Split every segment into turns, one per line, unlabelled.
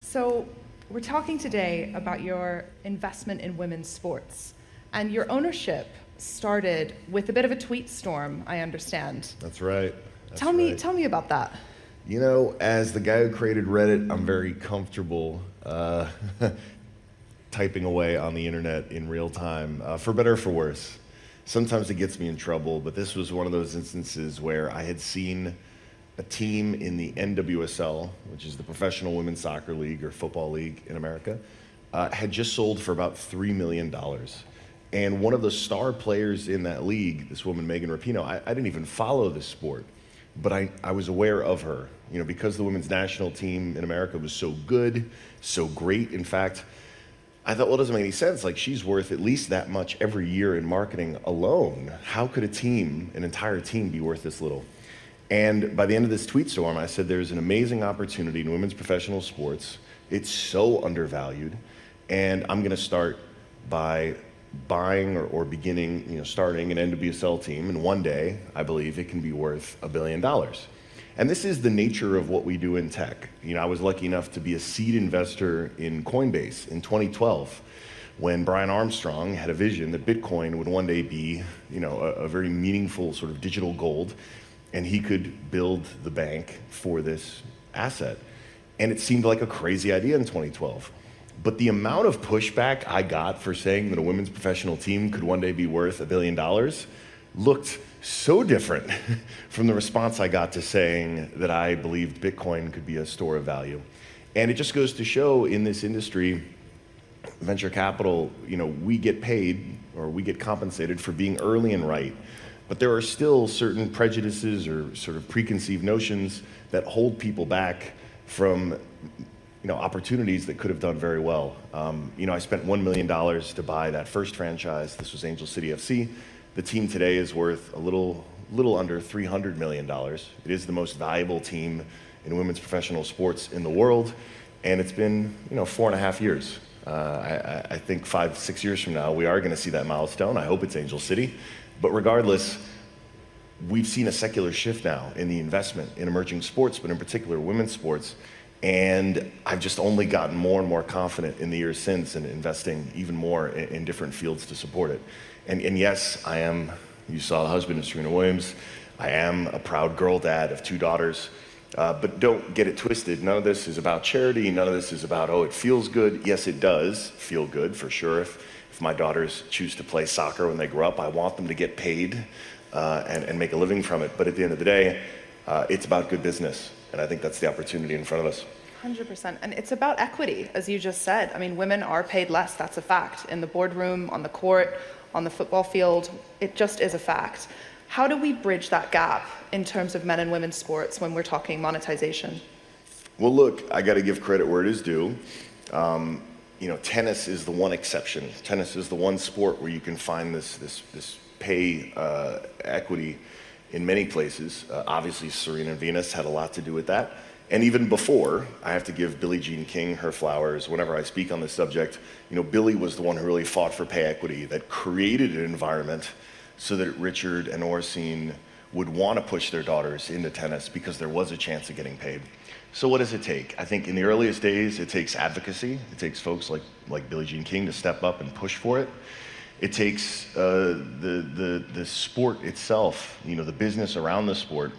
So we're talking today about your investment in women's sports, and your ownership started with a bit of a tweet storm, I understand.
That's right.
Tell me about that.
You know, as the guy who created Reddit, I'm very comfortable typing away on the internet in real time, for better or for worse. Sometimes it gets me in trouble, but this was one of those instances where I had seen a team in the NWSL, which is the Professional Women's Soccer League or Football League in America, had just sold for about $3 million. And one of the star players in that league, this woman, Megan Rapinoe, I didn't even follow this sport, but I was aware of her, you know, because the women's national team in America was so good, so great. In fact, I thought, well, it doesn't make any sense. Like, she's worth at least that much every year in marketing alone. How could a team, an entire team, be worth this little? And by the end of this tweet storm, I said, there's an amazing opportunity in women's professional sports. It's so undervalued. And I'm going to start by buying or beginning, starting an NWSL team. And one day, I believe it can be worth $1 billion. And this is the nature of what we do in tech. I was lucky enough to be a seed investor in Coinbase in 2012, when Brian Armstrong had a vision that Bitcoin would one day be, a very meaningful sort of digital gold, and he could build the bank for this asset. And it seemed like a crazy idea in 2012. But the amount of pushback I got for saying that a women's professional team could one day be worth $1 billion looked so different from the response I got to saying that I believed Bitcoin could be a store of value. And it just goes to show, in this industry, venture capital, we get paid or we get compensated for being early and right. But there are still certain prejudices or sort of preconceived notions that hold people back from opportunities that could have done very well. I spent $1 million to buy that first franchise. This was Angel City FC. The team today is worth a little under $300 million. It is the most valuable team in women's professional sports in the world, and it's been 4.5 years. I think 5-6 years from now, we are going to see that milestone. I hope it's Angel City. But regardless, we've seen a secular shift now in the investment in emerging sports, but in particular women's sports. And I've just only gotten more and more confident in the years since in investing even more in different fields to support it. And yes, I am, you saw the husband of Serena Williams. I am a proud girl dad of 2 daughters. But don't get it twisted. None of this is about charity. None of this is about, it feels good. Yes, it does feel good for sure. If my daughters choose to play soccer when they grow up, I want them to get paid and make a living from it. But at the end of the day, it's about good business. And I think that's the opportunity in front of us.
100%. And it's about equity, as you just said. I mean, women are paid less. That's a fact. In the boardroom, on the court, on the football field, it just is a fact. How do we bridge that gap in terms of men and women's sports when we're talking monetization?
Well, look, I got to give credit where it is due. Tennis is the one exception. Tennis is the one sport where you can find this pay equity in many places. Obviously, Serena and Venus had a lot to do with that. And even before, I have to give Billie Jean King her flowers. Whenever I speak on this subject, Billie was the one who really fought for pay equity, that created an environment so that Richard and Orsine would want to push their daughters into tennis because there was a chance of getting paid. So what does it take? I think in the earliest days, it takes advocacy. It takes folks like Billie Jean King to step up and push for it. It takes the sport itself, the business around the sport,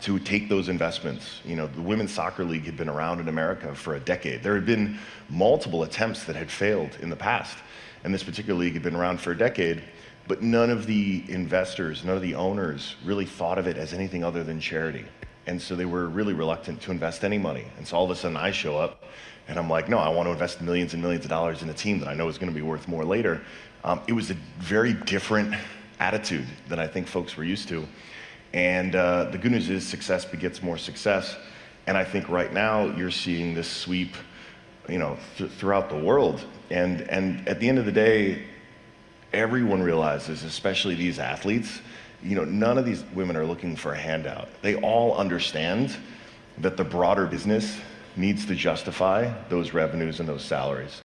to take those investments. The Women's Soccer League had been around in America for a decade. There had been multiple attempts that had failed in the past, and this particular league had been around for a decade, but none of the investors, none of the owners really thought of it as anything other than charity. And so they were really reluctant to invest any money. And so all of a sudden I show up and I'm like, no, I want to invest millions and millions of dollars in a team that I know is going to be worth more later. It was a very different attitude than I think folks were used to. And the good news is success begets more success. And I think right now you're seeing this sweep, throughout the world. And at the end of the day, everyone realizes, especially these athletes, none of these women are looking for a handout. They all understand that the broader business needs to justify those revenues and those salaries.